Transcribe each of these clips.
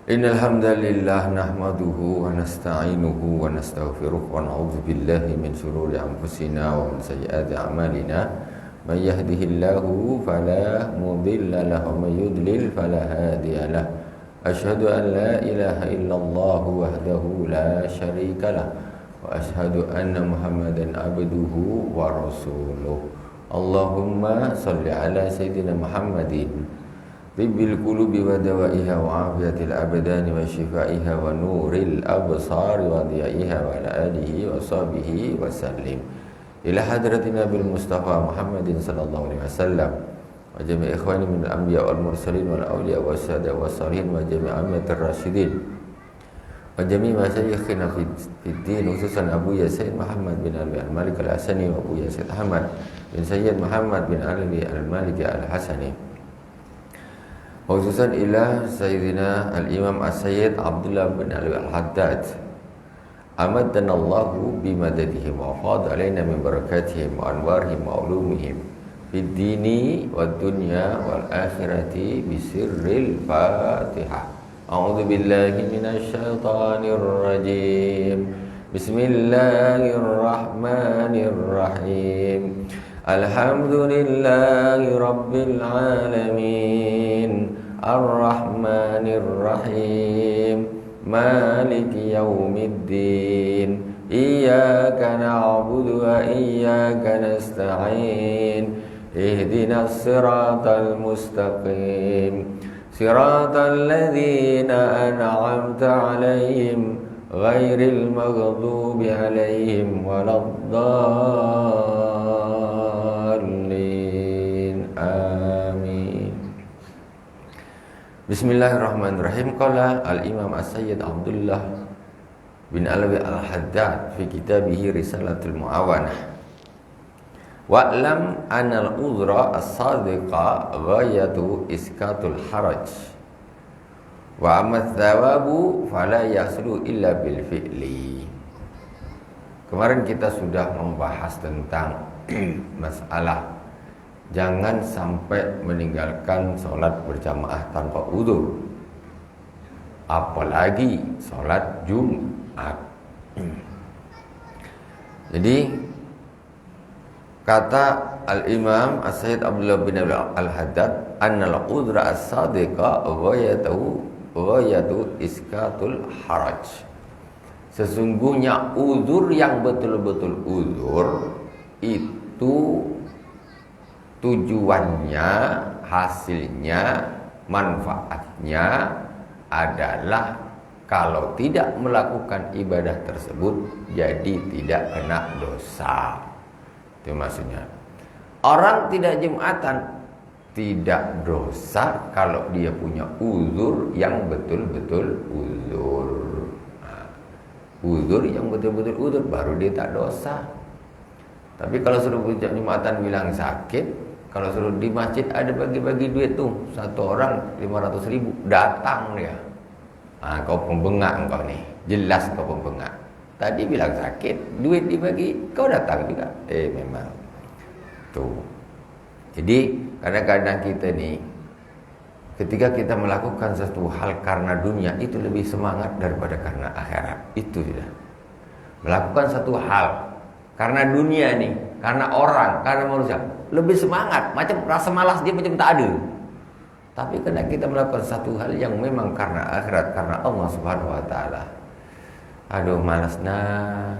Innal hamdalillah nahmaduhu wa nasta'inuhu wa nastaghfiruh wa na'udzu billahi min shururi anfusina wa min sayyiati a'malina. May yahdihillahu fala mudilla lahu wa may yudlil fala hadiya lahu. Asyhadu an la ilaha illallah wahdahu la syarika lahu wa asyhadu anna Muhammadan abduhu wa rasuluh. Allahumma shalli ala sayyidina Muhammadin Tibbil qulubi wa dawaiha wa afiyatil abdani wa shifaiha wa nuril absari wa diyaiha wa ala alihi wa sahbihi wa sallim. Ila hadratin Nabil Mustafa Muhammadin sallallahu alaihi wasallam wa jami' ikhwani min al-anbiya wal mursalin wal awliya wa sada wa salihin wa jami' ammatir rasyidin wa jami' masyayikhina fid din, khususan Abu Yasin Muhammad bin Ali al-Malik al-Hasani wa Abu Yasin Ahmad bin Sayyid Muhammad bin Ali al-Malik al-Hasani, khususan ila Sayyidina Al-Imam As-Sayyid Abdullah bin Ali Al-Haddad amaddanallahu bimadadihim wa fadha alaina min barakatihim wa anwarihim wa ulumihim fid dini wad dunya wal akhirati bisirril Fatihah. A'udzu billahi minasy syaithanir rajim. Bismillahirrahmanirrahim. Alhamdulillahi rabbil alamin, ar-rahmanir rahim, maliki yaumiddin, iyyaka na'budu wa iyyaka nasta'in, ihdinas siratal mustaqim, siratal ladzina an'amta 'alaihim ghairil maghdubi 'alaihim waladdallin. Amin. Bismillahirrahmanirrahim. Qala al-Imam As-Sayyid Abdullah bin Alawi Al-Haddad fi kitabih Risalatul Mu'awanah. Wa'lam anal udhra as-sadiqa ghayatu iskatul haraj wa amma thawabu fala yaslu illa bil fi'li. Kemarin kita sudah membahas tentang masalah jangan sampai meninggalkan sholat berjamaah tanpa udzur, apalagi sholat Jumat. Jadi kata Al-Imam As-Sayyid Abdullah bin Al-Haddad, annal udhra as-sadiqa ghayatu iskatul haraj. Sesungguhnya uzur yang betul-betul uzur itu tujuannya, hasilnya, manfaatnya adalah kalau tidak melakukan ibadah tersebut jadi tidak kena dosa. Itu maksudnya. Orang tidak Jumatan tidak dosa kalau dia punya uzur yang betul-betul uzur. Uzur yang betul-betul uzur baru dia tak dosa. Tapi kalau suruh Jumatan bilang sakit, kalau suruh di masjid ada bagi-bagi duit tuh, satu orang 500.000, datang dia. Kau pembengak engkau nih, jelas kau pembengak. Tadi bilang sakit, duit dibagi, kau datang juga. Memang tuh. Jadi kadang-kadang kita nih, ketika kita melakukan sesuatu hal karena dunia itu lebih semangat daripada karena akhirat. Itu sudah. Melakukan satu hal karena dunia nih, karena orang, karena manusia, lebih semangat, macam rasa malas dia macam tak ada. Tapi karena kita melakukan satu hal yang memang karena akhirat, karena Allah Subhanahu wa taala. Aduh malas nah.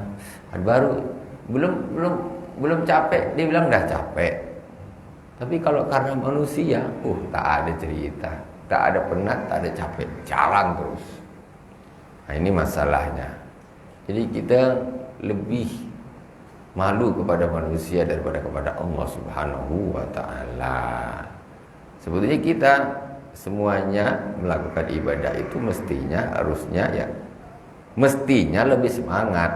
Baru belum capek, dia bilang dah capek. Tapi kalau karena manusia, tak ada cerita, tak ada penat, tak ada capek, jalan terus. Nah, ini masalahnya. Jadi kita lebih malu kepada manusia daripada kepada Allah Subhanahu wa taala. Sebetulnya kita semuanya melakukan ibadah itu mestinya lebih semangat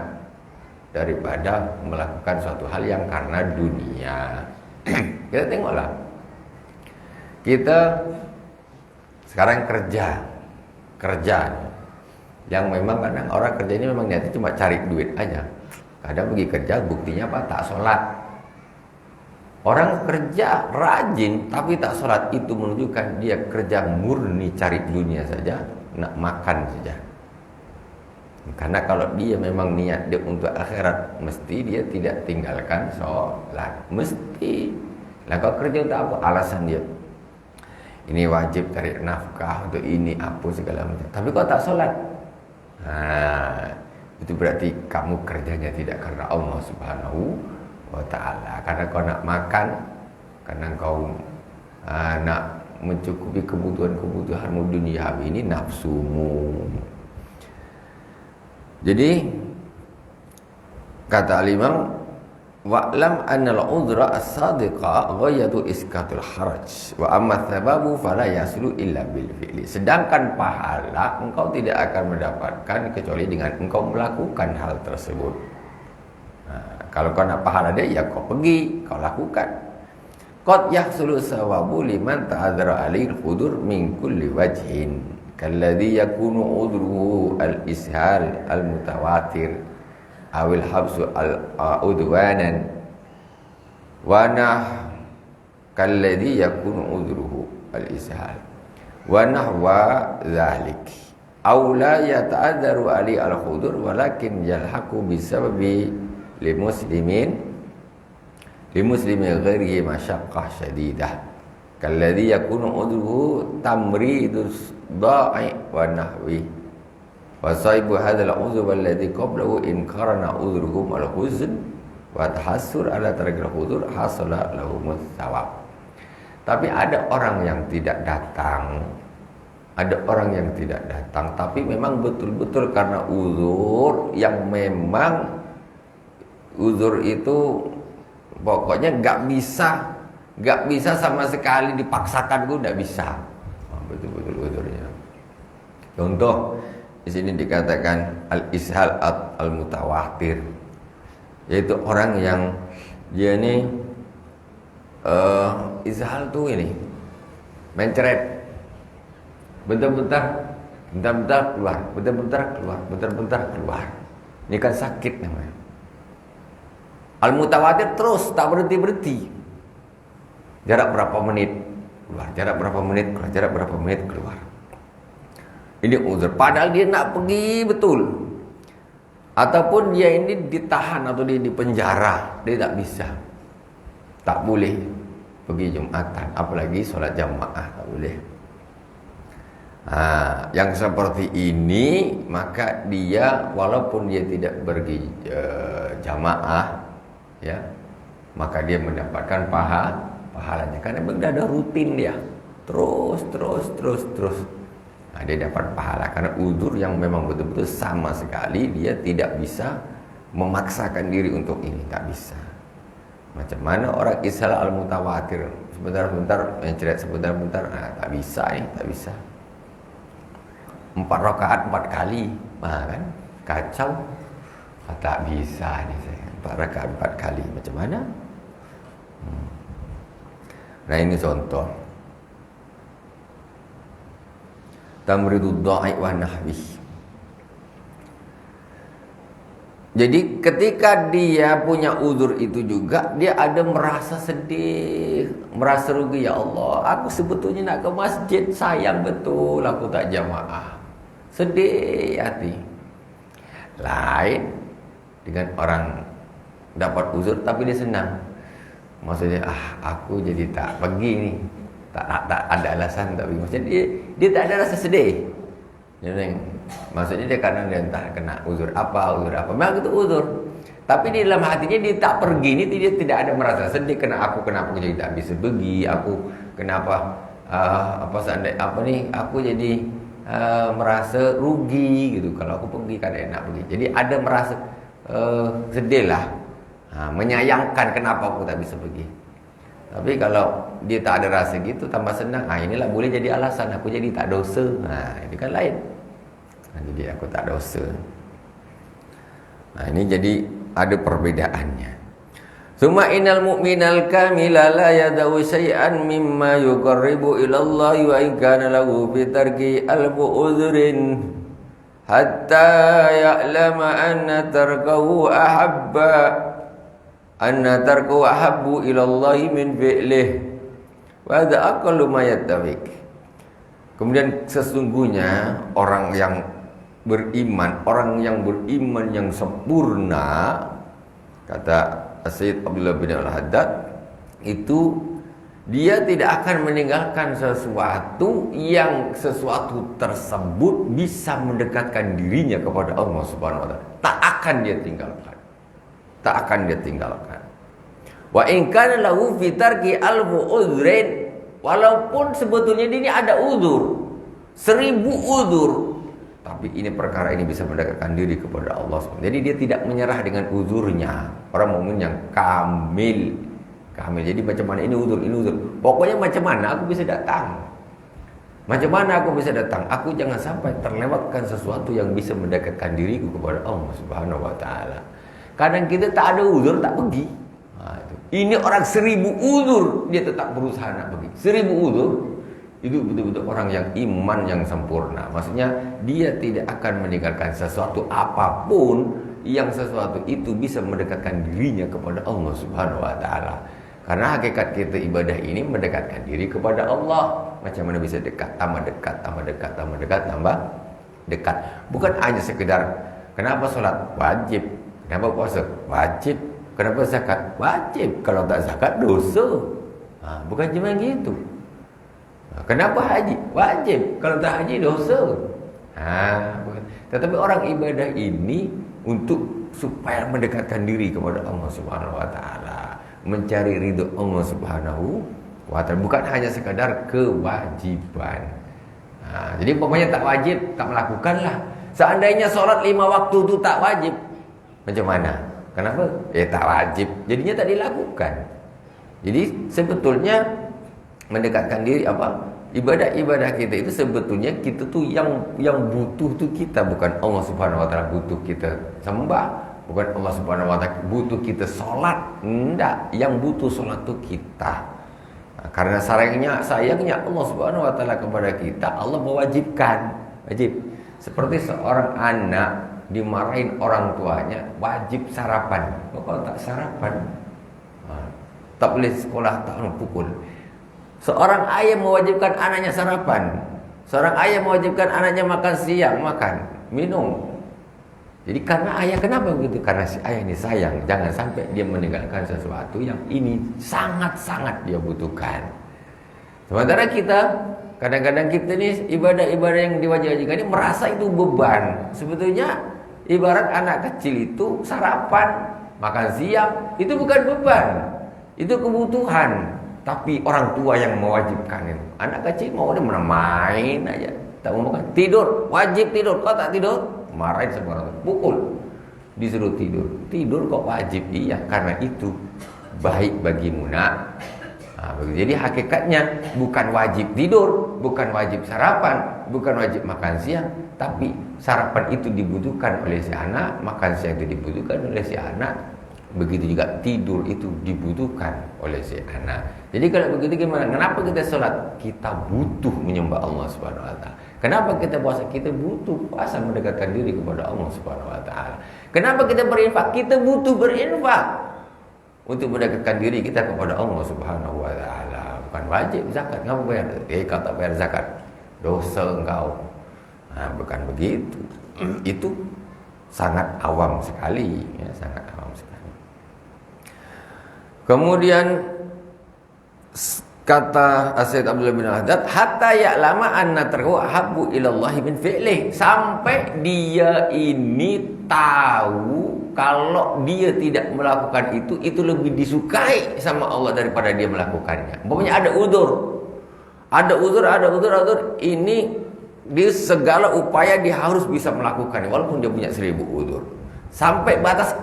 daripada melakukan suatu hal yang karena dunia. Kita tengoklah. Kita sekarang kerja yang memang kadang orang kerja ini memang niatnya cuma cari duit aja. Kadang pergi kerja buktinya apa? Tak sholat. Orang kerja rajin tapi tak sholat, itu menunjukkan dia kerja murni cari dunia saja, nak makan saja. Karena kalau dia memang niat dia untuk akhirat, mesti dia tidak tinggalkan sholat. Mesti. Lah kalau kerja untuk apa? Alasan dia. Ini wajib cari nafkah untuk ini apa segala macam. Tapi kau tak sholat, itu berarti kamu kerjanya tidak karena Allah Subhanahu wa Ta'ala. Karena kau nak makan, karena kau nak mencukupi kebutuhan-kebutuhanmu duniawi, ini nafsumu. Jadi kata al-Imam, wa'lam annal udhra as-sadiqa ghayatu iskatul haraj wa amma thawabu fala yaslu illa bil fi'li. Sedangkan pahala engkau tidak akan mendapatkan kecuali dengan engkau melakukan hal tersebut. Kalau kau nak pahala dia, ya kau pergi, kau lakukan. Qad yahsulu thawabu liman ta'adzara alaihi al-qudur min kulli wajhin kalladhi yakunu udruhu al-ishal al-mutawatir awil habsu al-udwanan wa kalladhi yakunu udruhu al-ishal wa nahwa dhalik aw la yata'addaru ali al-khudur walakin yalhaqu bisababi limuslimi ghairihi masyaqqah syadidah kalladhi yakunu udruhu tamridus da'i wa nahwi wa saibu hadzal uzub alladhi qablahu in qarana udruhum al-huzn wa tahassur ala tarikil hudur hasala lahum thawab. Tapi ada orang yang tidak datang, tapi memang betul-betul karena uzur yang memang uzur itu pokoknya enggak bisa sama sekali dipaksakan, gue enggak bisa. Betul-betul uzurnya. Contoh di sini dikatakan al-ishal al-mutawatir, yaitu orang yang dia ini ishal tuh ini mencret, bentar-bentar keluar, bentar-bentar keluar. Ini kan sakit namanya. Al-mutawatir terus tak berhenti. Jarak berapa menit keluar, jarak berapa menit keluar. Ini uzur. Padahal dia nak pergi betul. Ataupun dia ini ditahan atau dia di penjara, dia tak bisa. Tak boleh pergi Jumatan, apalagi sholat jamaah tak boleh. Yang seperti ini maka dia walaupun dia tidak pergi jamaah, ya, maka dia mendapatkan pahalanya karena sudah ada rutin dia. Terus. Dia dapat pahala karena uzur yang memang betul-betul sama sekali dia tidak bisa memaksakan diri untuk ini, tak bisa. Macam mana orang ishal al-mutawatir, sebentar-bentar mencret, sebentar-bentar, tak bisa ini, tak bisa. 4 rakaat 4 kali, kan kacau. Tak bisa ni saya. 4 rakaat 4 kali, macam mana? Nah ini contoh. Tamridud da'i wa nahwi. Jadi ketika dia punya uzur itu juga, dia ada merasa sedih, merasa rugi. Ya Allah, aku sebetulnya nak ke masjid, sayang betul aku tak jamaah. Sedih hati. Lain dengan orang dapat uzur tapi dia senang. Maksudnya aku jadi tak pergi ni, tak ada alasan tak pergi. Maksudnya dia tak ada rasa sedih. Maksudnya dia kadang dia entah kena uzur apa. Memang itu uzur. Tapi di dalam hatinya dia tak pergi ni, dia tidak ada merasa sedih kenapa aku jadi tak bisa pergi. Aku kenapa aku jadi merasa rugi gitu kalau aku pergi kan enak pergi. Jadi ada merasa sedih lah. Menyayangkan kenapa aku tak bisa pergi. Tapi kalau dia tak ada rasa gitu, tambah senang. Inilah boleh jadi alasan aku jadi tak dosa. Ini kan lain. Jadi aku tak dosa. Ini jadi ada perbedaannya. Summa innal mu'minal kamila la yadau syai'an mimma yuqarribu ila Allah wa in kana lahu bi tarki alfu udhrin hatta ya'lama anna tarkahu ahabbu ila Allah min fi'lih wa hadha aqallu ma yattafiq. Kemudian sesungguhnya orang yang beriman yang sempurna, kata Sayyid Abdullah bin Al-Haddad, itu dia tidak akan meninggalkan sesuatu yang sesuatu tersebut bisa mendekatkan dirinya kepada Allah Subhanahu wa taala. Tak akan dia tinggalkan. Tak akan dia tinggalkan. Wa in kana lahu fi tarki alfu udhrin, walaupun sebetulnya ini ada uzur, 1000 uzur, tapi ini perkara ini bisa mendekatkan diri kepada Allah SWT. Jadi dia tidak menyerah dengan uzurnya. Orang mukmin yang kamil. Jadi macam mana ini uzur. Pokoknya macam mana aku bisa datang. Macam mana aku bisa datang? Aku jangan sampai terlewatkan sesuatu yang bisa mendekatkan diriku kepada Allah Subhanahu wa taala. Kadang kita tak ada uzur, tak pergi. Ini orang 1000 uzur, dia tetap berusaha nak pergi. 1000 uzur, itu betul-betul orang yang iman yang sempurna. Maksudnya dia tidak akan meninggalkan sesuatu apapun yang sesuatu itu bisa mendekatkan dirinya kepada Allah Subhanahu wa taala. Karena hakikat kita ibadah ini mendekatkan diri kepada Allah. Macam mana bisa dekat, tambah dekat, tambah dekat, tambah dekat, tambah dekat. Bukan hanya sekedar kenapa sholat wajib, kenapa puasa wajib, kenapa zakat wajib, kalau tak zakat dosa. Bukan cuma gitu. Kenapa haji wajib, kalau tak haji dosa. Bukan. Tetapi orang ibadah ini untuk supaya mendekatkan diri kepada Allah Subhanahu wa taala, mencari ridho Allah Subhanahu wa taala, bukan hanya sekadar kewajiban. Jadi umpamanya tak wajib, tak melakukanlah. Seandainya sholat 5 waktu itu tak wajib, macam mana? Kenapa? Tak wajib, jadinya tak dilakukan. Jadi sebetulnya mendekatkan diri ibadah-ibadah kita itu sebetulnya kita tuh yang butuh tuh kita, bukan Allah Subhanahu wa taala butuh kita sembah. Bukan Allah Subhanahu wa taala butuh kita sholat. Enggak, yang butuh sholat itu kita. Karena sayangnya Allah Subhanahu wa taala kepada kita, Allah mewajibkan. Wajib. Seperti seorang anak dimarahin orang tuanya, wajib sarapan. Kalau tak sarapan, tak boleh sekolah, tak boleh pukul. Seorang ayah mewajibkan anaknya sarapan. Seorang ayah mewajibkan anaknya makan siang, makan, minum. Jadi karena ayah, kenapa begitu? Karena si ayah ini sayang, jangan sampai dia meninggalkan sesuatu yang ini sangat-sangat dia butuhkan. Sementara kita, kadang-kadang kita ini ibadah-ibadah yang diwajibkan ini merasa itu beban. Sebetulnya ibarat anak kecil itu sarapan, makan siang, itu bukan beban, itu kebutuhan. Tapi orang tua yang mewajibkan itu. Anak kecil mau dia main aja, tak mau makan, tidur, wajib tidur. Kau tak tidur, marahin sama orang tua, pukul, disuruh tidur kok wajib. Iya, karena itu baik bagimu nak. Jadi hakikatnya bukan wajib tidur, bukan wajib sarapan, bukan wajib makan siang, tapi sarapan itu dibutuhkan oleh si anak, makan siang itu dibutuhkan oleh si anak, begitu juga tidur itu dibutuhkan oleh si anak. Jadi kalau begitu gimana? Kenapa kita sholat? Kita butuh menyembah Allah Subhanahu wa taala. Kenapa kita puasa? Kita butuh puasa mendekatkan diri kepada Allah Subhanahu wa taala. Kenapa kita berinfak? Kita butuh berinfak untuk mendekatkan diri kita kepada Allah Subhanahu wa taala. Bukan wajib zakat, kamu bayar. Kau tak bayar zakat, dosa engkau. Bukan begitu. Itu sangat awam sekali, ya, sangat awam sekali. Kemudian kata Sayyid Abdullah bin Al-Haddad, hatta ya'lama anna tarku ahabbu ilallahi min fi'lih, sampai dia ini tahu kalau dia tidak melakukan itu lebih disukai sama Allah daripada dia melakukannya. Umpamanya ada uzur, ini di segala upaya dia harus bisa melakukan walaupun dia punya 1000 uzur. Sampai batas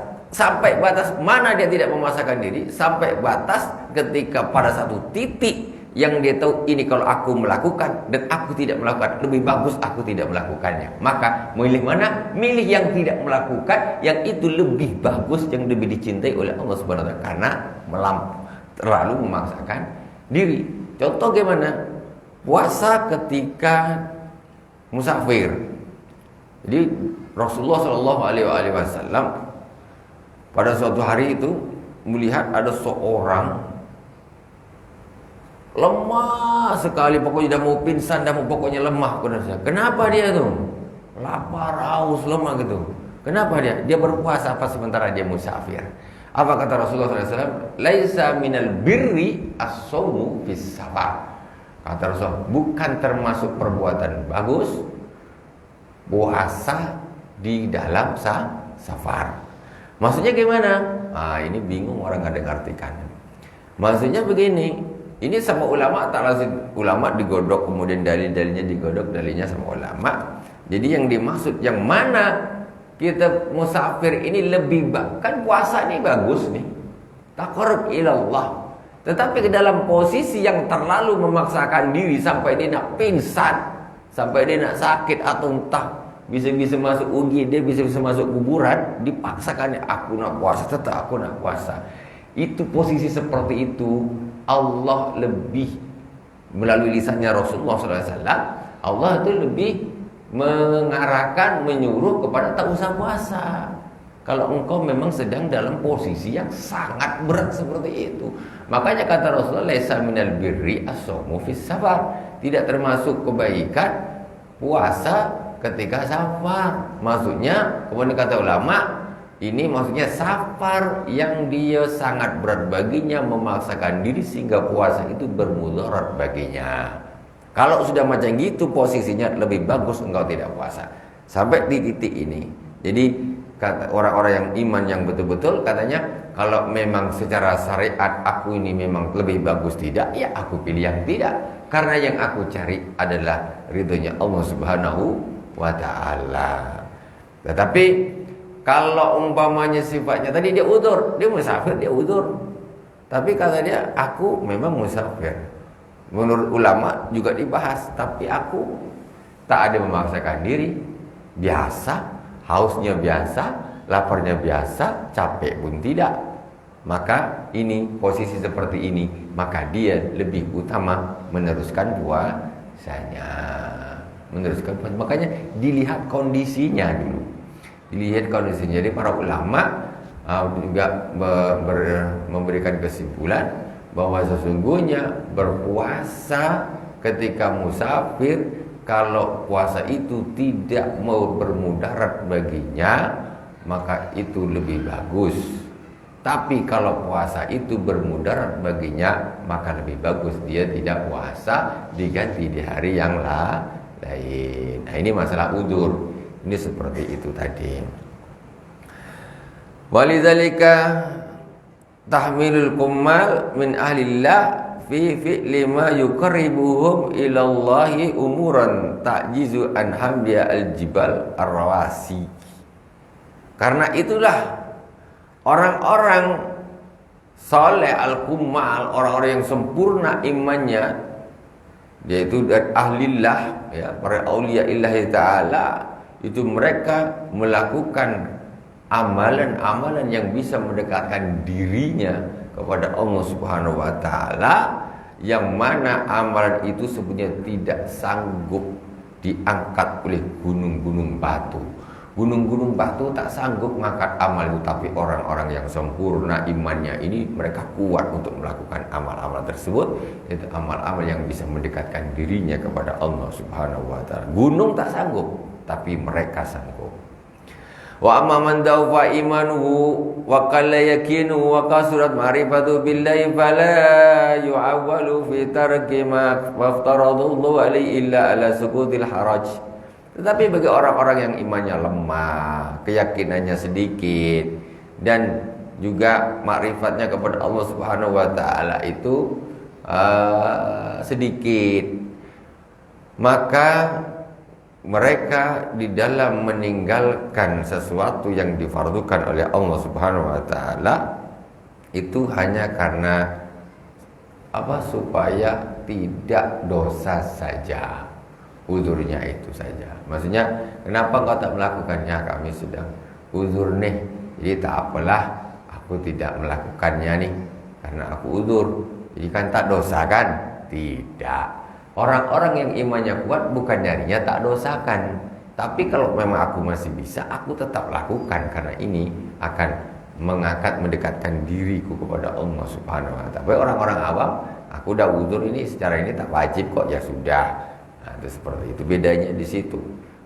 mana dia tidak memaksakan diri, sampai batas ketika pada satu titik yang dia tahu ini kalau aku melakukan dan aku tidak melakukan, lebih bagus aku tidak melakukannya. Maka milih mana? Milih yang tidak melakukan, yang itu lebih bagus, yang lebih dicintai oleh Allah Subhanahu wa taala karena terlalu memaksakan diri. Contoh gimana? Puasa ketika musafir. Jadi Rasulullah Shallallahu Alaihi Wasallam pada suatu hari itu melihat ada seorang lemah sekali, pokoknya dah mau pingsan, dah mau pokoknya lemah. Kenapa dia tuh? Lapar, haus, lemah gitu. Kenapa dia? Dia berpuasa apa sementara dia musafir? Apa kata Rasulullah SAW? Laisa minal birri as-sawmu fis safar. Kata Rasulullah, bukan termasuk perbuatan bagus puasa di dalam safar. Maksudnya gimana? Ini bingung orang ada yang artikan. Maksudnya begini, ini sama ulama tak lazim, ulama digodok, kemudian dalil-dalilnya digodok, dalilnya sama ulama. Jadi yang dimaksud yang mana kita musafir ini lebih kan puasa ini bagus nih, taqarrub ilallah. Tetapi ke dalam posisi yang terlalu memaksakan diri sampai dia nak pingsan, sampai dia nak sakit atau entah bisa-bisa masuk UGD, dia bisa-bisa masuk kuburan, dipaksakan aku nak puasa, tetap aku nak puasa. Itu posisi seperti itu Allah lebih melalui lisannya Rasulullah SAW, Allah itu lebih mengarahkan, menyuruh kepada tak usah puasa kalau engkau memang sedang dalam posisi yang sangat berat seperti itu. Makanya kata Rasulullah, laisa minal birri as-sawmu fis safar. Tidak termasuk kebaikan puasa ketika safar. Maksudnya, kemudian kata ulama, ini maksudnya safar yang dia sangat berat baginya, memaksakan diri sehingga puasa itu bermudarat baginya. Kalau sudah macam gitu posisinya lebih bagus engkau tidak puasa. Sampai di titik ini. Jadi kata orang-orang yang iman yang betul-betul katanya, kalau memang secara syariat aku ini memang lebih bagus tidak, ya aku pilih yang tidak. Karena yang aku cari adalah ridhonya Allah Subhanahu wa ta'ala. Tetapi kalau umpamanya sifatnya tadi dia udzur, dia musafir, dia udzur. Tapi kata dia, aku memang musafir. Menurut ulama juga dibahas, tapi aku tak ada memaksakan diri, biasa, hausnya biasa, laparnya biasa, capek pun tidak. Maka ini posisi seperti ini, maka dia lebih utama meneruskan puasanya. Meneruskan puasa. Makanya dilihat kondisinya dulu. Dilihat kondisinya. Jadi para ulama juga memberikan kesimpulan bahwa sesungguhnya berpuasa ketika musafir, kalau puasa itu tidak mau bermudarat baginya, maka itu lebih bagus. Tapi kalau puasa itu bermudarat baginya, maka lebih bagus dia tidak puasa, diganti di hari yang lain. Nah, ini masalah udzur. Ini seperti itu tadi. Walidzalika tahmilul kummal min ahlillah fi fi'li ma yuqarribuhum ilallahi umuran ta'jizu an hamdiya al-jibal ar-rawasi. Karena itulah orang-orang saleh al-kummal, orang-orang yang sempurna imannya, yaitu dari ahlillah, ya, para aulia illahi ta'ala, itu mereka melakukan amalan-amalan yang bisa mendekatkan dirinya kepada Allah Subhanahu wa ta'ala, yang mana amalan itu sebenarnya tidak sanggup diangkat oleh gunung-gunung batu. Gunung-gunung batu tak sanggup mengangkat amal itu, tapi orang-orang yang sempurna imannya ini mereka kuat untuk melakukan amal-amal tersebut. Itu amal-amal yang bisa mendekatkan dirinya kepada Allah Subhanahu wa ta'ala. Gunung tak sanggup, tapi mereka sanggup. Wa amma man dawfa imanuhu wa qalla yaqinuhu wa kasurat ma'rifatu billahi fala yu'awwalu fi tarki ma waftaradallahu alaihi illa ala sukutil haraj. Tetapi bagi orang-orang yang imannya lemah, keyakinannya sedikit, dan juga makrifatnya kepada Allah Subhanahu wa ta'ala itu sedikit, maka mereka di dalam meninggalkan sesuatu yang difardukan oleh Allah Subhanahu wa ta'ala itu hanya karena apa? Supaya tidak dosa saja. Uzurnya itu saja. Maksudnya, kenapa kau tak melakukannya? Kami sudah uzur nih, jadi tak apalah, aku tidak melakukannya nih karena aku uzur. Jadi kan tak dosa kan? Tidak. Orang-orang yang imannya kuat bukan nyarinya tak dosakan, tapi kalau memang aku masih bisa, aku tetap lakukan karena ini akan mendekatkan diriku kepada Allah Subhanahu wa taala. Tapi orang-orang awam, aku udah uzur ini secara ini tak wajib kok, ya sudah. Nah, itu seperti itu. Bedanya di situ.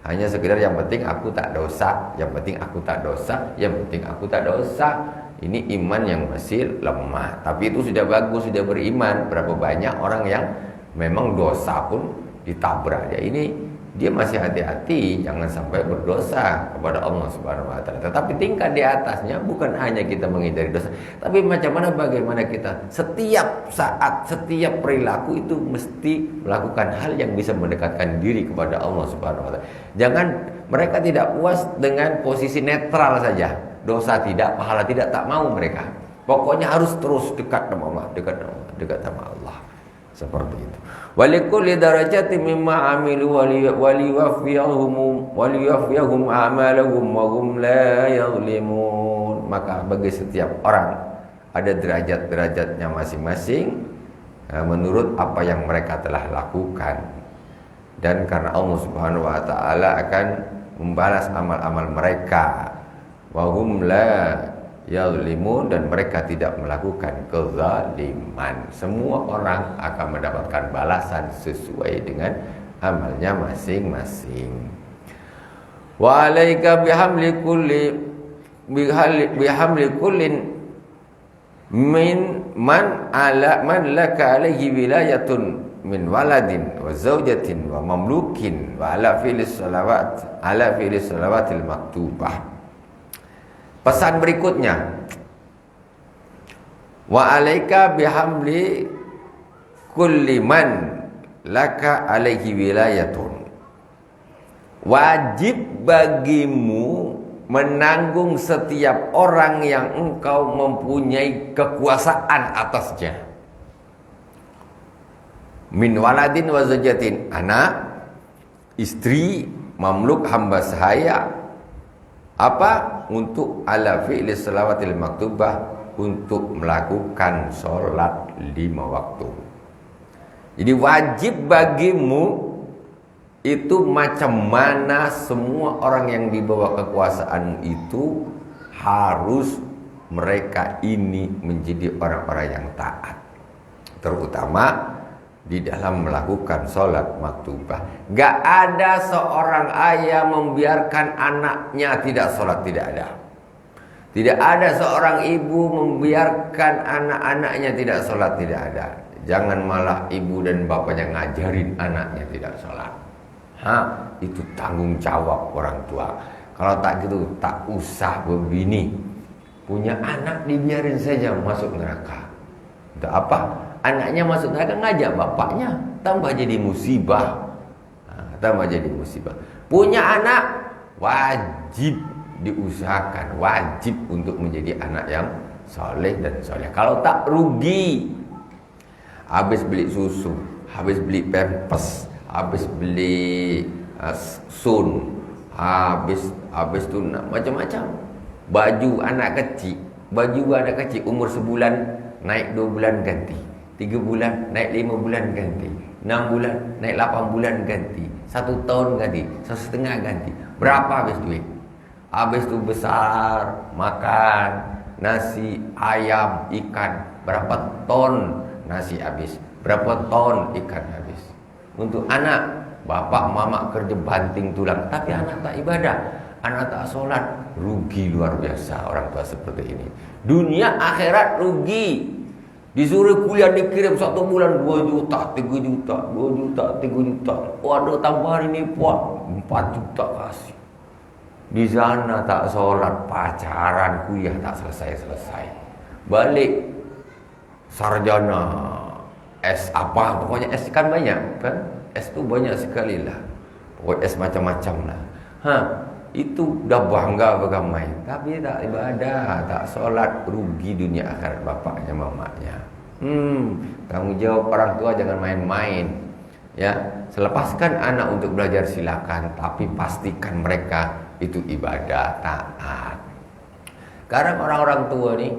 Hanya sekedar yang penting aku tak dosa, yang penting aku tak dosa, yang penting aku tak dosa. Ini iman yang masih lemah. Tapi itu sudah bagus, sudah beriman. Berapa banyak orang yang memang dosa pun ditabrak. Ya ini dia masih hati-hati, jangan sampai berdosa kepada Allah Subhanahu wa taala. Tetapi tingkat di atasnya bukan hanya kita menghindari dosa, tapi bagaimana kita setiap saat, setiap perilaku itu mesti melakukan hal yang bisa mendekatkan diri kepada Allah Subhanahu wa taala. Jangan mereka tidak puas dengan posisi netral saja. Dosa tidak, pahala tidak, tak mau mereka. Pokoknya harus terus dekat sama Allah, dekat sama Allah. Seperti itu. Walikulli darajatin mimma amilu waliwaffiyahum a'malahum wa hum la yadhlimun. Maka bagi setiap orang ada derajat-derajatnya masing-masing menurut apa yang mereka telah lakukan. Dan karena Allah Subhanahu wa taala akan membalas amal-amal mereka. Wa hum la yadhlimun, dan mereka tidak melakukan kezaliman. Semua orang akan mendapatkan balasan sesuai dengan amalnya masing-masing. Wa alaika bihamli kullin min man laka alaihi wilayatun min waladin wa zaujatin wa mamlukin wa ala fi'lis salawatil maktubah. Pesan berikutnya, wa alaika bihamli kulli man laka alaihi wilayatun. Wajib bagimu menanggung setiap orang yang engkau mempunyai kekuasaan atasnya. Min waladin wa zaujatin, anak, istri, mamluk, hamba sahaya. Apa? Untuk ala fi'li salawatil maktubah, untuk melakukan sholat 5 waktu. Jadi wajib bagimu itu macam mana semua orang yang di bawah kekuasaan itu harus mereka ini menjadi orang-orang yang taat. Terutama di dalam melakukan sholat maktubah. Gak ada seorang ayah membiarkan anaknya tidak sholat, tidak ada. Tidak ada seorang ibu membiarkan anak-anaknya tidak sholat, tidak ada. Jangan malah ibu dan bapaknya ngajarin anaknya tidak sholat. Itu tanggung jawab orang tua. Kalau tak gitu, tak usah berbini. Punya anak dibiarin saja masuk neraka. Untuk apa? Anaknya masuk neraka, ngajak bapaknya, tambah jadi musibah. Tambah jadi musibah. Punya anak wajib diusahakan, wajib untuk menjadi anak yang soleh dan soleh. Kalau tak rugi, habis beli susu, habis beli pampers, habis beli sun, habis tu macam-macam. Baju anak kecil umur sebulan naik 2 bulan ganti, 3 bulan naik 5 bulan ganti, 6 bulan naik 8 bulan ganti, 1 tahun ganti, 1,5 ganti. Berapa habis duit? Habis tu besar, makan nasi, ayam, ikan. Berapa ton nasi habis? Berapa ton ikan habis? Untuk anak, bapak mama kerja banting tulang, tapi anak tak ibadah, anak tak sholat, rugi luar biasa orang tua seperti ini. Dunia akhirat rugi. Disuruh kuliah dikirim 1 bulan 2 juta, 3 juta, 2 juta, 3 juta. Waduh, tambahan ini puak 4 juta kasih. Di sana tak sholat, pacaran, kuliah tak selesai-selesai. Balik sarjana, S apa, pokoknya S kan banyak kan? S tu banyak sekali lah. Pokoknya S macam-macam lah. Itu dah bangga beramai, tapi tak ibadah, tak solat, rugi dunia akhirat bapaknya mamanya. Tanggung jawab orang tua jangan main-main. Ya, selepaskan anak untuk belajar silakan, tapi pastikan mereka itu ibadah, taat. Sekarang orang-orang tua nih,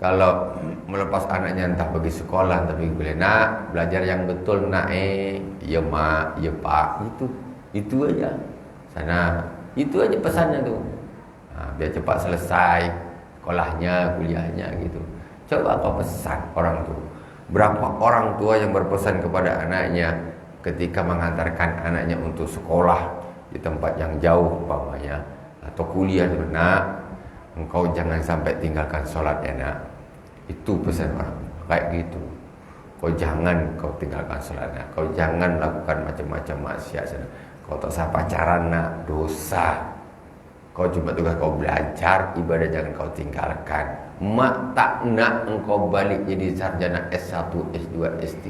kalau melepas anaknya entah pergi sekolah, tapi boleh nak belajar yang betul nak, ya mak, ya pak, itu aja. Sana itu aja pesannya tuh. Biar cepat selesai. sekolahnya, kuliahnya gitu. Coba kau pesan orang tua. Berapa orang tua yang berpesan kepada anaknya ketika mengantarkan anaknya untuk sekolah di tempat yang jauh umpamanya atau kuliah, nak, engkau jangan sampai tinggalkan sholat ya nak. Itu pesan orang kayak gitu. Kau jangan kau tinggalkan sholatnya, kau jangan lakukan macam-macam maksiat. Kau tak usah pacaran nak, dosa. Kau cuma tugas kau belajar, ibadah jangan kau tinggalkan. Mak tak nak engkau balik jadi sarjana S1, S2, S3.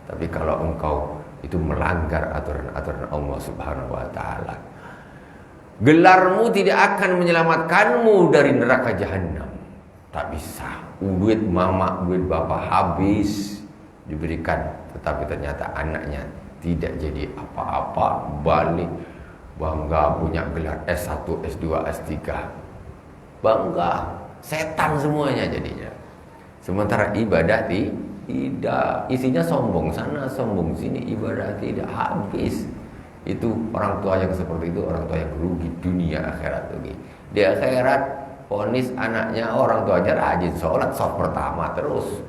Tapi kalau engkau itu melanggar aturan-aturan Allah Subhanahu wa taala, gelarmu tidak akan menyelamatkanmu dari neraka jahanam. Tak bisa. Duit mama, duit bapak habis diberikan, tetapi ternyata anaknya tidak jadi apa-apa, balik bangga punya gelar S1, S2, S3. Bangga, setan semuanya jadinya. Sementara ibadah tidak, isinya sombong sana, sombong sini, ibadah tidak habis. Itu orang tua yang seperti itu, orang tua yang rugi dunia akhirat rugi. Di akhirat vonis anaknya, orang tuanya rajin sholat saf pertama terus.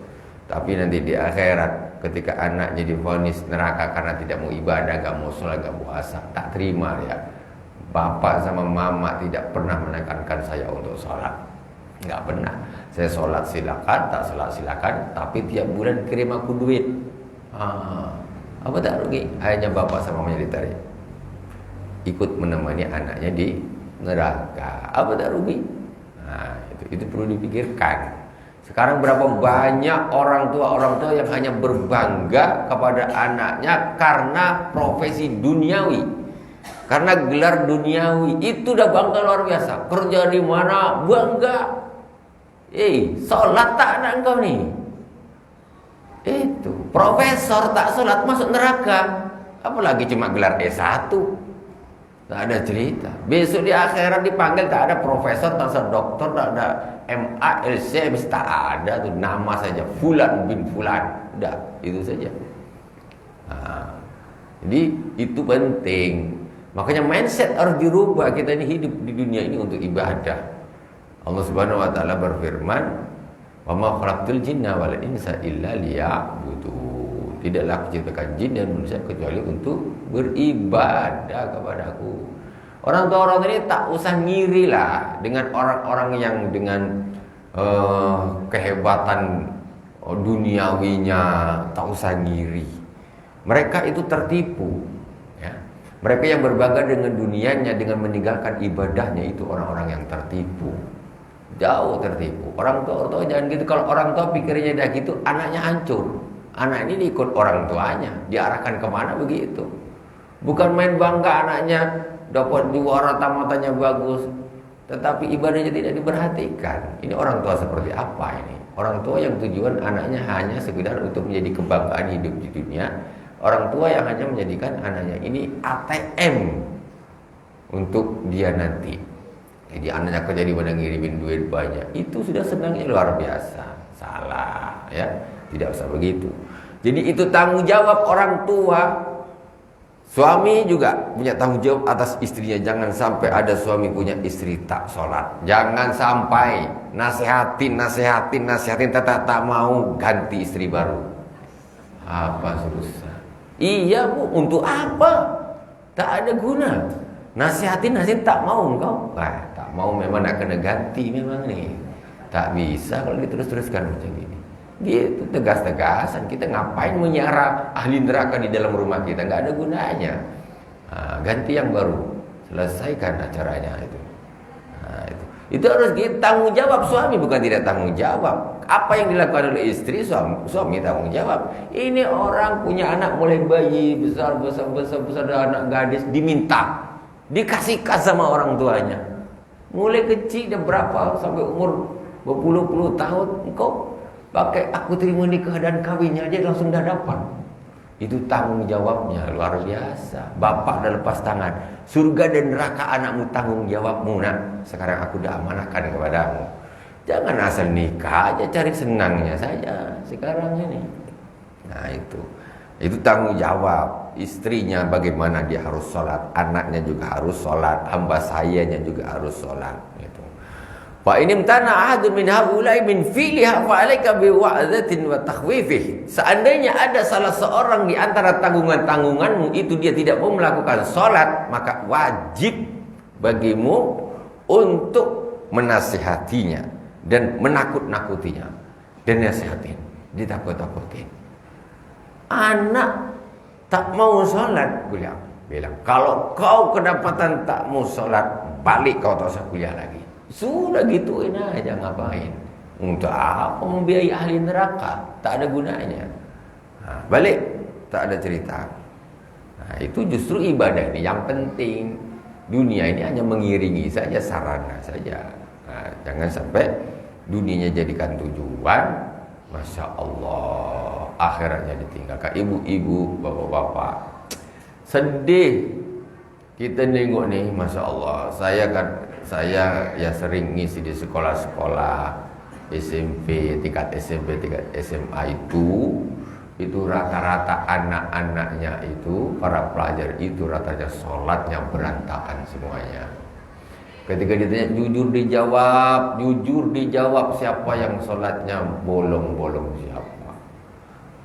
Tapi nanti di akhirat ketika anaknya divonis neraka karena tidak mau ibadah, gak mau sholat, gak puasa, tak terima ya. Bapak sama mama tidak pernah menekankan saya untuk sholat, gak pernah. Saya sholat silakan, tak sholat silakan, tapi tiap bulan kirim aku duit. Apa tak rugi? Hanya bapak sama mamanya ditarik, ikut menemani anaknya di neraka. Apa tak rugi? Nah, itu perlu dipikirkan. Sekarang berapa banyak orang tua yang hanya berbangga kepada anaknya karena profesi duniawi, karena gelar duniawi. Itu udah bangga luar biasa. Kerja di mana bangga. Sholat tak anak engkau nih? Itu profesor tak sholat masuk neraka. Apalagi cuma gelar S1. Tak ada cerita. Besok di akhirat dipanggil tak ada profesor, tak ada doktor, tak ada MA, LC, tak ada tuh, nama saja Fulan bin Fulan. Udah, itu saja. Jadi itu penting. Makanya mindset harus dirubah. Kita ini hidup di dunia ini untuk ibadah. Allah Subhanahu wa taala berfirman, "Wa ma khalaqtul jinna wal insa illa liya'budun." Tidaklah aku ciptakan jin dan manusia kecuali untuk beribadah kepadaku. Orang tua ini tak usah ngiri lah dengan orang-orang yang dengan kehebatan duniawinya, tak usah ngiri. Mereka itu tertipu, ya. Mereka yang berbangga dengan dunianya dengan meninggalkan ibadahnya itu orang-orang yang tertipu. Jauh tertipu. Orang tua jangan gitu. Kalau orang tua pikirnya dah gitu, anaknya hancur. Anak ini ikut orang tuanya, diarahkan kemana begitu. Bukan main bangga anaknya dapat juara, tamatanya bagus, tetapi ibadahnya tidak diperhatikan. Ini orang tua seperti apa ini? Orang tua yang tujuan anaknya hanya sekedar untuk menjadi kebanggaan hidup di dunia. Orang tua yang hanya menjadikan anaknya ini ATM untuk dia nanti. Jadi anaknya kerja di mana ngirimin duit banyak, itu sudah senangnya luar biasa. Salah, ya. Tidak usah begitu. Jadi itu tanggung jawab orang tua. Suami juga punya tanggung jawab atas istrinya. Jangan sampai ada suami punya istri tak sholat. Jangan sampai nasihatin tak mau ganti istri baru. Apa susah? Iya bu, untuk apa? Tak ada guna. Nasihatin tak mau engkau. Tak mau memang nak kena ganti memang nih. Tak bisa kalau diterus-teruskan macam ini. Gitu, tegas-tegasan. Kita ngapain menyara ahli neraka di dalam rumah kita? Nggak ada gunanya. Ganti yang baru, selesaikan acaranya itu. Itu harus kita tanggung jawab. Suami bukan tidak tanggung jawab. Apa yang dilakukan oleh istri, suami tanggung jawab. Ini orang punya anak mulai bayi besar anak gadis diminta, dikasihkan sama orang tuanya. Mulai kecil dan berapa sampai umur berpuluh-puluh tahun engkau pakai aku terima nikah dan kawinnya aja langsung dah dapat. Itu tanggung jawabnya luar biasa. Bapak dah lepas tangan. Surga dan neraka anakmu tanggung jawabmu nak. Sekarang aku dah amanahkan kepadamu. Jangan asal nikah aja cari senangnya saja sekarang ini. Nah itu tanggung jawab. Istrinya bagaimana dia harus sholat, anaknya juga harus sholat, hamba sayanya juga harus sholat. Gitu. Fa in imtana ahadun min haula'i min fi'liha fa 'alaika bi wa'zatin wa takhwifih. Seandainya ada salah seorang di antara tanggungan-tanggunganmu itu dia tidak mau melakukan salat, maka wajib bagimu untuk menasihatinya dan menakut-nakutinya dan nasihatin, ditakut-takutin. Anak tak mau salat, kuliah. Bilang, kalau kau kedapatan tak mau salat, balik kau tak usah kuliah lagi. Sudah gituin aja, ngapain? Untuk apa membiayai ahli neraka? Tak ada gunanya. Nah, balik, tak ada cerita. Nah, itu justru ibadah ini yang penting. Dunia ini hanya mengiringi saja, sarana saja. Nah, jangan sampai dunianya jadikan tujuan. Masya Allah, akhiratnya ditinggalkan. Ibu-ibu, bapak-bapak, sedih kita nengok nih, Masya Allah. Saya ya sering ngisi di sekolah-sekolah SMP, tingkat SMP, tingkat SMA itu rata-rata anak-anaknya itu, para pelajar itu rata-rata sholatnya berantakan semuanya. Ketika ditanya jujur dijawab siapa yang sholatnya bolong-bolong siapa.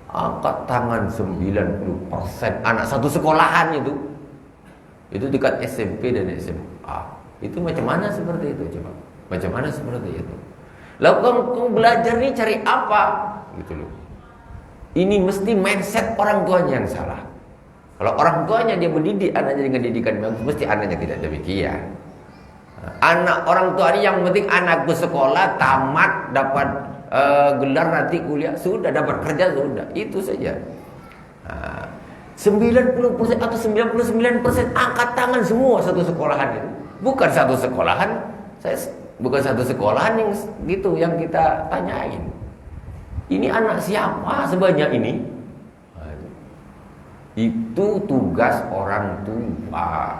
Angkat tangan 90% anak satu sekolahan itu tingkat SMP dan SMA. Itu macam mana seperti itu coba? Macam mana seperti itu? Lalu kau belajar nih cari apa? Gitu loh. Ini mesti mindset orang tuanya yang salah. Kalau orang tuanya dia mendidik anaknya dengan didikan bagus, mesti anaknya tidak demikian. Anak orang tua ini yang penting anakku sekolah tamat, dapat gelar, nanti kuliah, sudah dapat kerja, sudah. Itu saja. 90% atau 99% angkat tangan semua satu sekolahan itu. Bukan satu sekolahan, bukan satu sekolahan yang gitu yang kita tanyain. Ini anak siapa sebanyak ini? Itu tugas orang tua,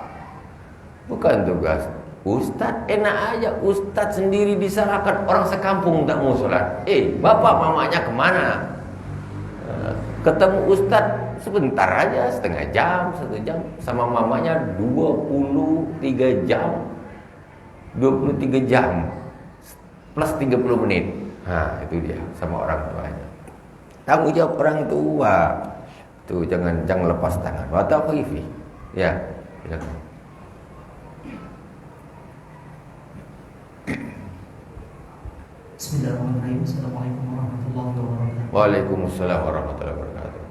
bukan tugas ustadz. Enak aja ustadz sendiri disalahkan, orang sekampung tak mau sholat. Bapak mamanya kemana? Ketemu ustadz sebentar aja, setengah jam, 1 jam. Sama mamanya 23 jam 23 jam plus 30 menit. Nah itu dia sama orang tuanya. Tanggung jawab orang tua. Tuh jangan lepas tangan. Wa taqwifi. Ya, silakan. Bismillahirrahmanirrahim. Assalamualaikum warahmatullahi wabarakatuh. Waalaikumsalam warahmatullahi wabarakatuh.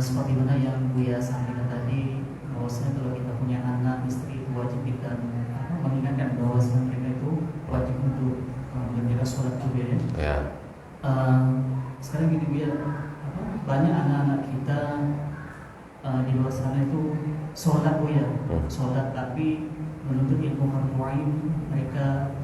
Seperti mana yang Buya sampaikan tadi, bahwasanya kalau kita punya anak, istri, itu wajib kita mengingatkan bahwasanya mereka itu wajib untuk menjaga sholat juga ya. Ya. Sekarang gini Buya, banyak anak-anak kita di luar sana itu sholat Buya, sholat tapi menuntut ilmu fardu ain mereka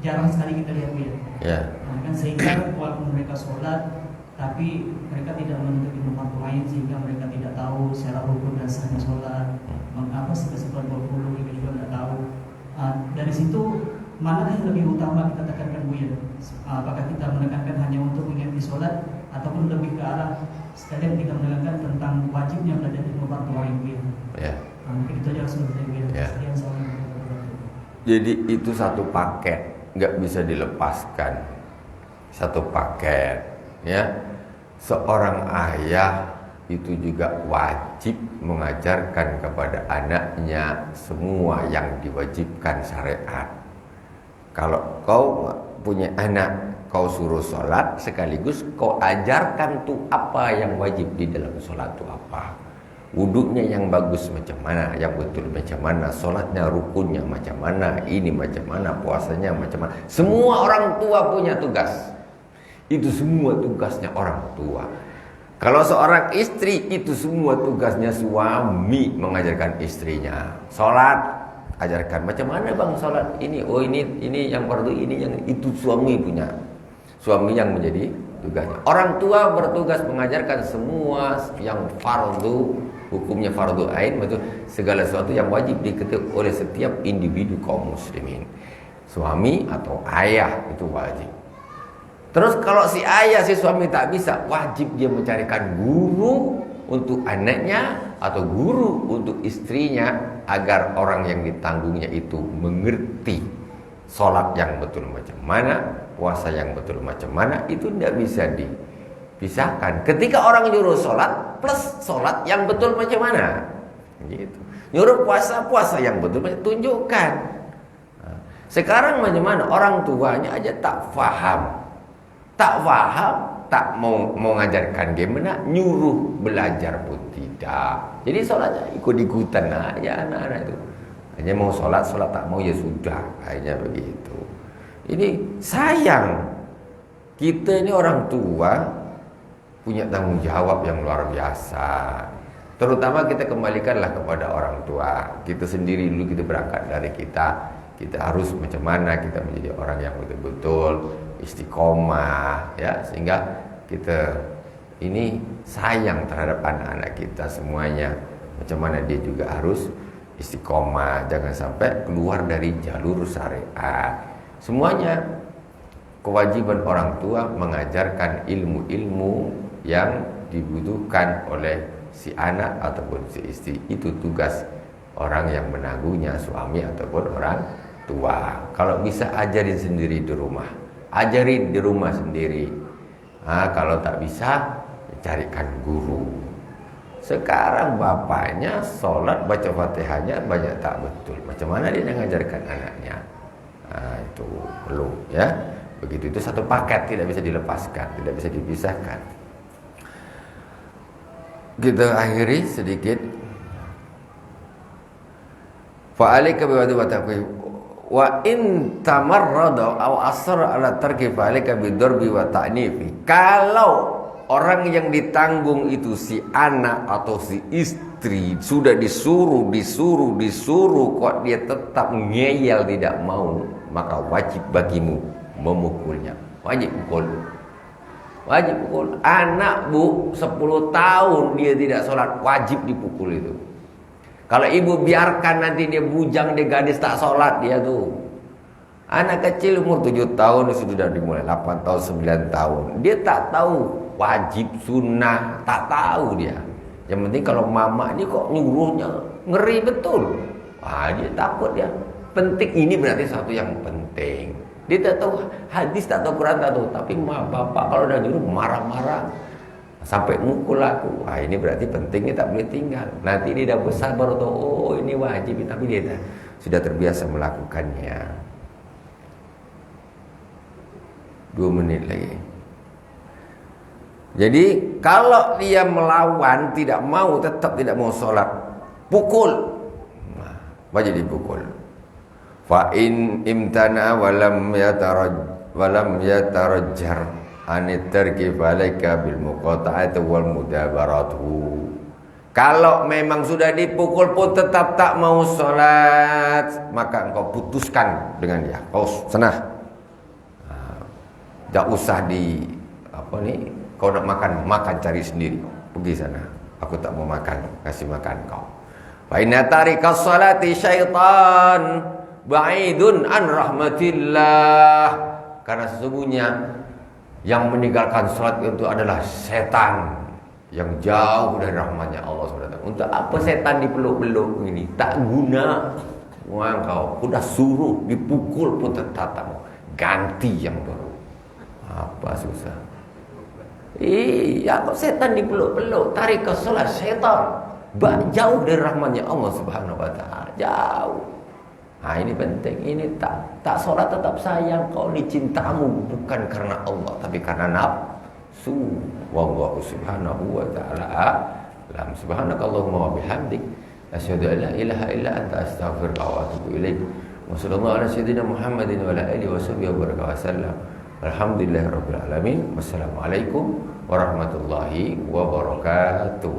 jarang sekali kita lihat Buya. Ya. Kan sehingga walaupun mereka sholat tapi mereka tidak menuntut ilmu fardu ain, sehingga mereka tidak tahu secara rukun dan sahnya sholat, mengapa sih kesimpulan berwudu mereka juga tidak tahu. Dari situ mana yang lebih utama kita tekankan Buya? Apakah kita menekankan hanya untuk mengganti sholat, ataupun lebih ke arah sekalian kita menekankan tentang wajibnya belajar ilmu fardu ain Buya? Ya. Mungkin itu aja langsung dari Buya. Ya. Jadi itu satu paket, nggak bisa dilepaskan. Satu paket, ya. Seorang ayah itu juga wajib mengajarkan kepada anaknya semua yang diwajibkan syariat. Kalau kau punya anak, kau suruh sholat, sekaligus kau ajarkan tuh apa yang wajib di dalam sholat itu apa. Wudunya yang bagus macam mana, yang betul macam mana, sholatnya rukunnya macam mana, ini macam mana, puasanya macam mana. Semua orang tua punya tugas. Itu semua tugasnya orang tua. Kalau seorang istri, itu semua tugasnya suami mengajarkan istrinya. Sholat, ajarkan macam mana bang sholat ini. Oh ini yang fardu, ini yang itu suami punya. Suami yang menjadi tugasnya. Orang tua bertugas mengajarkan semua yang fardu, hukumnya fardu ain, betul, segala sesuatu yang wajib diketahui oleh setiap individu kaum muslimin. Suami atau ayah itu wajib. Terus kalau si ayah, si suami tak bisa, wajib dia mencarikan guru untuk anaknya atau guru untuk istrinya, agar orang yang ditanggungnya itu mengerti Sholat yang betul macam mana, puasa yang betul macam mana, itu tidak bisa dipisahkan. Ketika orang nyuruh sholat plus sholat yang betul macam mana, gitu. Nyuruh puasa yang betul macam, tunjukkan. Nah, sekarang macam mana orang tuanya aja tak faham, tak mau ngajarkan gimana, nyuruh belajar pun tidak. Jadi sholatnya ikut-ikutan aja anak-anak itu. Hanya mau sholat tak mau ya sudah, hanya begitu. Ini sayang, kita ini orang tua punya tanggung jawab yang luar biasa. Terutama kita kembalikanlah kepada orang tua. Kita sendiri dulu, kita berangkat dari kita harus macam mana kita menjadi orang yang betul-betul istiqomah, ya, sehingga kita ini sayang terhadap anak-anak kita semuanya. Macam mana dia juga harus istiqomah, jangan sampai keluar dari jalur syariat. Semuanya kewajiban orang tua mengajarkan ilmu-ilmu yang dibutuhkan oleh si anak ataupun si istri. Itu tugas orang yang menanggungnya, suami ataupun orang tua. Kalau bisa ajarin sendiri di rumah, ajarin di rumah sendiri. Nah, kalau tak bisa, carikan guru. Sekarang bapaknya sholat baca fatihahnya banyak tak betul. Macam mana dia mengajarkan anaknya? Nah, itu perlu, ya. Begitu, itu satu paket, tidak bisa dilepaskan, tidak bisa dipisahkan. Kita akhiri sedikit. Fa'alika biwadu wa taqwi wa in tamarrada aw asra ala tarki fa'alika bidurbi wa ta'nifi. Kalau orang yang ditanggung itu si anak atau si istri sudah disuruh kok dia tetap ngeyel tidak mau, maka wajib bagimu memukulnya. Wajib pukul. Anak bu 10 tahun dia tidak sholat, wajib dipukul itu. Kalau ibu biarkan nanti dia bujang, dia gadis tak sholat dia tuh. Anak kecil umur 7 tahun sudah dimulai 8 tahun 9 tahun. Dia tak tahu wajib sunnah, tak tahu dia. Yang penting kalau mama ini kok nyuruhnya ngeri betul. Dia takut dia. Penting, ini berarti satu yang penting. Dia tak tahu hadis, tak tahu Quran, tak tahu. Tapi bapak kalau udah nyuruh marah-marah sampai mukul aku. Ini berarti pentingnya tak boleh tinggal. Nanti dia dah besar baru tahu, oh ini wajib. Tapi dia sudah terbiasa melakukannya. 2 menit lagi. Jadi kalau dia melawan, tidak mau, tetap tidak mau sholat, pukul. Wajib dipukul. Fa in imtana walam yatarajjar anit tarki falaika bil muqata'ati wal mudabaratu. Kalau memang sudah dipukul pun tetap tak mau sholat, maka engkau putuskan dengan dia. Kau senah. Tak usah kau nak makan cari sendiri. Pergi sana. Aku tak mau makan, kasih makan kau. Fa inna tarikas salati syaitan ba'idun an rahmatillah. Karena sesungguhnya yang meninggalkan salat itu adalah setan yang jauh dari rahmatnya Allah SWT. Untuk apa setan dipeluk-peluk ini? Tak guna. Wah, kau udah suruh dipukul pun tetap tak mau. Ganti yang baru. Apa susah? Iya, kok setan dipeluk-peluk, tarik ke sholat setan, jauh dari rahmatnya Allah Subhanahu Wa Taala, jauh. Nah ini penting, ini tak sholat tetap sayang, kau ini cintamu bukan karena Allah, tapi karena nafsu. Wallahu Subhanahu Wa Taala a'lam. Subhanakallahumma wa bihamdik, asyhadu an la ilaha illa anta, astaghfiruka wa atubu ilaik. Wa sallallahu ala sayyidina Muhammadin wa ala alihi wa sahbihi wa sallam. Alhamdulillahirabbil alamin. Wassalamualaikum warahmatullahi wabarakatuh.